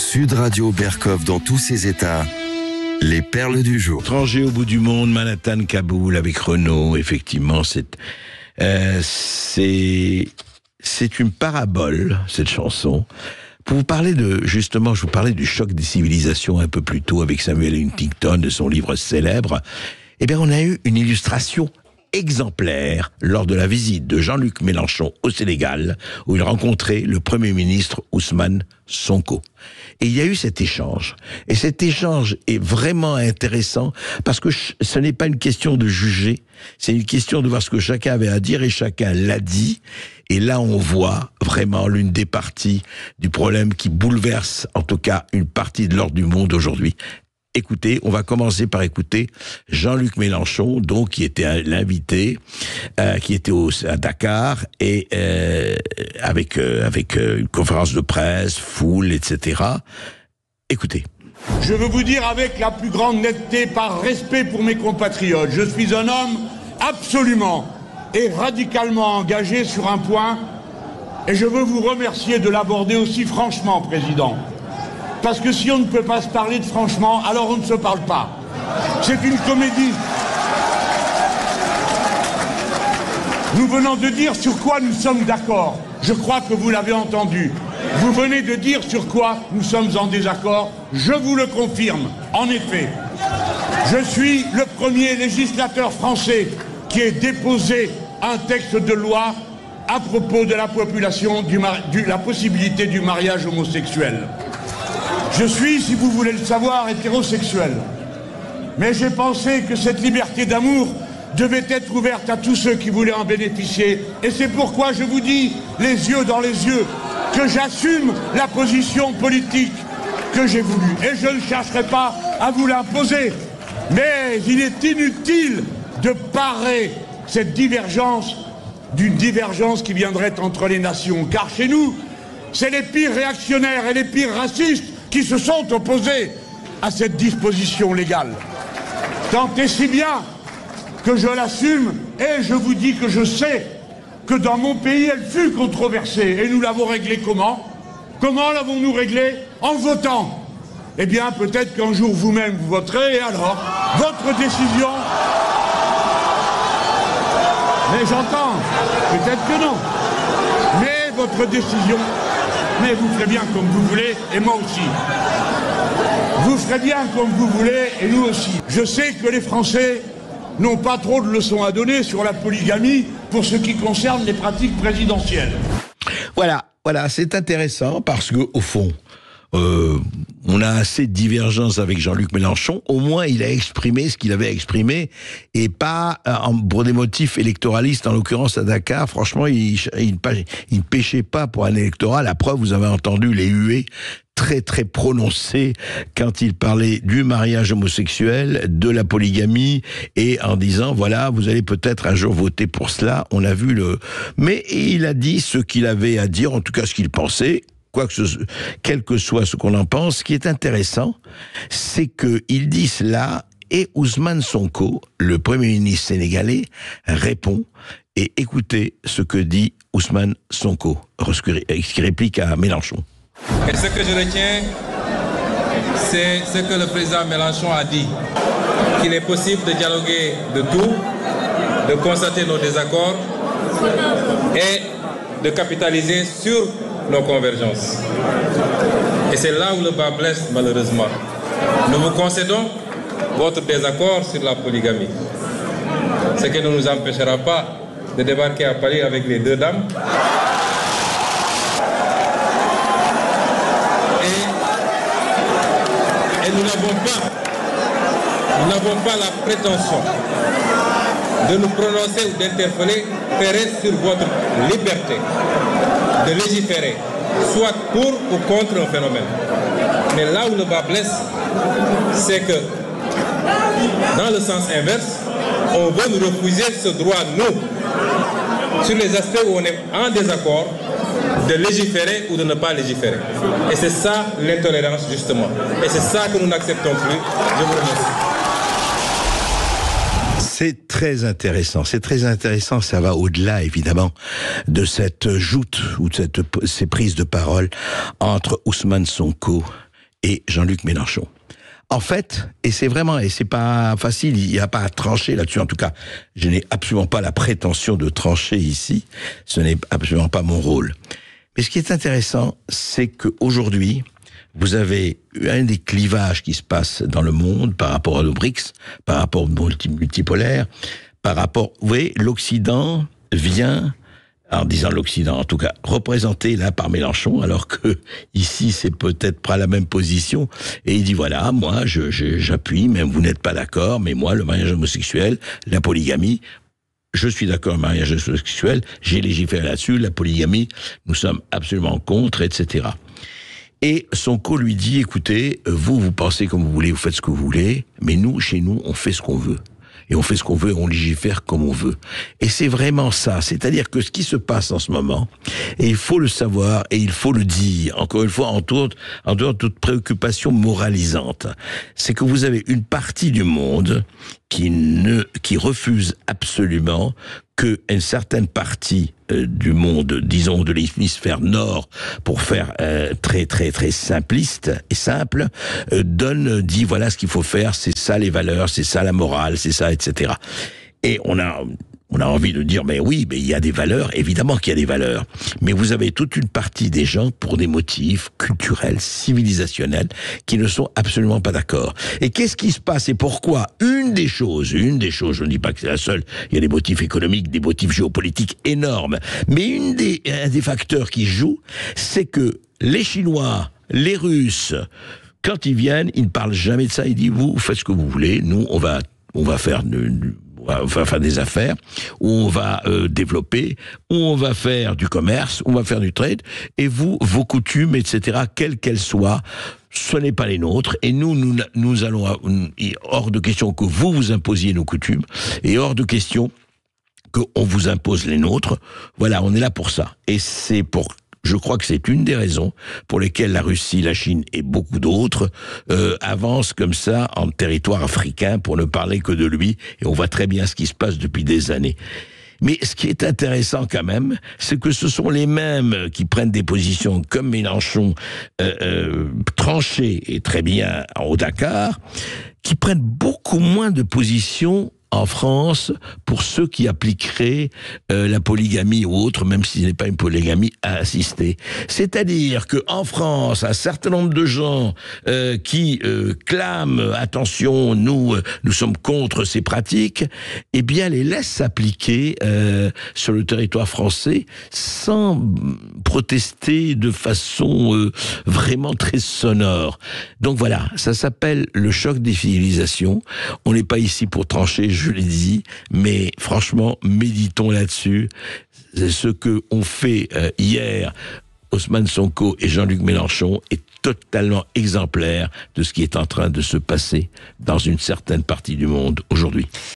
Sud Radio Berkov dans tous ses états. Les perles du jour. Étranger au bout du monde, Manhattan, Kaboul, avec Renaud. Effectivement, c'est une parabole, cette chanson. Pour vous parler justement, je vous parlais du choc des civilisations un peu plus tôt avec Samuel Huntington, de son livre célèbre. Eh bien, on a eu une illustration exemplaire lors de la visite de Jean-Luc Mélenchon au Sénégal, où il rencontrait le Premier ministre Ousmane Sonko. Et il y a eu cet échange. Et cet échange est vraiment intéressant parce que ce n'est pas une question de juger, c'est une question de voir ce que chacun avait à dire et chacun l'a dit. Et là, on voit vraiment l'une des parties du problème qui bouleverse, en tout cas, une partie de l'ordre du monde aujourd'hui. Écoutez, on va commencer par écouter Jean-Luc Mélenchon, donc qui était l'invité, qui était à Dakar et avec une conférence de presse, foule, etc. Écoutez. Je veux vous dire avec la plus grande netteté, par respect pour mes compatriotes, je suis un homme absolument et radicalement engagé sur un point, et je veux vous remercier de l'aborder aussi franchement, Président. Parce que si on ne peut pas se parler de franchement, alors on ne se parle pas. C'est une comédie. Nous venons de dire sur quoi nous sommes d'accord. Je crois que vous l'avez entendu. Vous venez de dire sur quoi nous sommes en désaccord. Je vous le confirme. En effet, je suis le premier législateur français qui ait déposé un texte de loi à propos de la population, la possibilité du mariage homosexuel. Je suis, si vous voulez le savoir, hétérosexuel. Mais j'ai pensé que cette liberté d'amour devait être ouverte à tous ceux qui voulaient en bénéficier. Et c'est pourquoi je vous dis, les yeux dans les yeux, que j'assume la position politique que j'ai voulu. Et je ne chercherai pas à vous l'imposer. Mais il est inutile de parer cette divergence d'une divergence qui viendrait entre les nations. Car chez nous, c'est les pires réactionnaires et les pires racistes qui se sont opposés à cette disposition légale. Tant et si bien que je l'assume, et je vous dis que je sais que dans mon pays, elle fut controversée. Et nous l'avons réglée comment? Comment l'avons-nous réglée? En votant. Eh bien, peut-être qu'un jour vous-même vous voterez, et alors, votre décision... Mais j'entends, peut-être que non. Mais votre décision... Mais vous ferez bien comme vous voulez, et moi aussi. Vous ferez bien comme vous voulez, et nous aussi. Je sais que les Français n'ont pas trop de leçons à donner sur la polygamie pour ce qui concerne les pratiques présidentielles. Voilà, c'est intéressant parce que au fond, on a assez de divergences avec Jean-Luc Mélenchon. Au moins, il a exprimé ce qu'il avait exprimé et pas pour des motifs électoralistes. En l'occurrence, à Dakar, franchement, il ne pêchait pas pour un électorat. La preuve, vous avez entendu les huées très très prononcées quand il parlait du mariage homosexuel, de la polygamie, et en disant, voilà, vous allez peut-être un jour voter pour cela. On a vu Mais il a dit ce qu'il avait à dire, en tout cas ce qu'il pensait. Quel que soit ce qu'on en pense, ce qui est intéressant, c'est qu'il dit cela et Ousmane Sonko, le Premier ministre sénégalais, répond. Et écoutez ce que dit Ousmane Sonko, qui réplique à Mélenchon. Et ce que je retiens, c'est ce que le président Mélenchon a dit, qu'il est possible de dialoguer de tout, de constater nos désaccords et de capitaliser sur nos convergences. Et c'est là où le bas blesse malheureusement. Nous vous concédons votre désaccord sur la polygamie. Ce qui ne nous empêchera pas de débarquer à Paris avec les deux dames. Et nous n'avons pas la prétention de nous prononcer ou d'interpeller sur votre liberté de légiférer, soit pour ou contre un phénomène. Mais là où le bas blesse, c'est que, dans le sens inverse, on veut nous refuser ce droit, nous, sur les aspects où on est en désaccord, de légiférer ou de ne pas légiférer. Et c'est ça l'intolérance, justement. Et c'est ça que nous n'acceptons plus. Je vous remercie. C'est très intéressant, ça va au-delà évidemment de cette joute ou de ces prises de parole entre Ousmane Sonko et Jean-Luc Mélenchon. En fait, et c'est pas facile, il n'y a pas à trancher là-dessus, en tout cas, je n'ai absolument pas la prétention de trancher ici, ce n'est absolument pas mon rôle. Mais ce qui est intéressant, c'est qu'aujourd'hui, vous avez un des clivages qui se passe dans le monde par rapport à nos BRICS, par rapport au multipolaire, par rapport, vous voyez, l'Occident vient, en disant l'Occident en tout cas, représenté là par Mélenchon, alors que ici c'est peut-être pas la même position, et il dit voilà, moi j'appuie, même vous n'êtes pas d'accord, mais moi le mariage homosexuel, la polygamie, je suis d'accord avec le mariage homosexuel, j'ai légiféré là-dessus, la polygamie, nous sommes absolument contre, etc. Et Sonko lui dit, écoutez, vous pensez comme vous voulez, vous faites ce que vous voulez, mais nous, chez nous, on fait ce qu'on veut. Et on fait ce qu'on veut, on légifère comme on veut. Et c'est vraiment ça, c'est-à-dire que ce qui se passe en ce moment, et il faut le savoir, et il faut le dire, encore une fois, en dehors de toute préoccupation moralisante, c'est que vous avez une partie du monde qui refuse absolument qu'une certaine partie du monde, disons de l'hémisphère nord, pour faire très très très simpliste et simple, dit voilà ce qu'il faut faire, c'est ça les valeurs, c'est ça la morale, c'est ça, etc. Et on a envie de dire, mais oui, mais il y a des valeurs, évidemment qu'il y a des valeurs. Mais vous avez toute une partie des gens, pour des motifs culturels, civilisationnels, qui ne sont absolument pas d'accord. Et qu'est-ce qui se passe et pourquoi? Une des choses, je ne dis pas que c'est la seule, il y a des motifs économiques, des motifs géopolitiques énormes, mais un des facteurs qui joue, c'est que les Chinois, les Russes, quand ils viennent, ils ne parlent jamais de ça, ils disent, vous faites ce que vous voulez, nous, on va faire des affaires, où on va développer, où on va faire du commerce, où on va faire du trade, et vous, vos coutumes, etc., quelles qu'elles soient, ce n'est pas les nôtres, et nous allons, hors de question que vous imposiez nos coutumes, et hors de question qu'on vous impose les nôtres. Voilà, on est là pour ça. Et je crois que c'est une des raisons pour lesquelles la Russie, la Chine et beaucoup d'autres avancent comme ça en territoire africain pour ne parler que de lui. Et on voit très bien ce qui se passe depuis des années. Mais ce qui est intéressant quand même, c'est que ce sont les mêmes qui prennent des positions comme Mélenchon, tranchées et très bien au Dakar, qui prennent beaucoup moins de positions en France, pour ceux qui appliqueraient la polygamie ou autre, même si ce n'est pas une polygamie à assister. C'est-à-dire qu'en France, un certain nombre de gens qui clament, attention, nous sommes contre ces pratiques, eh bien les laissent s'appliquer sur le territoire français sans protester de façon vraiment très sonore. Donc voilà, ça s'appelle le choc des civilisations. On n'est pas ici pour trancher, je l'ai dit, mais franchement, méditons là-dessus. C'est ce que ont fait hier Ousmane Sonko et Jean-Luc Mélenchon est totalement exemplaire de ce qui est en train de se passer dans une certaine partie du monde aujourd'hui.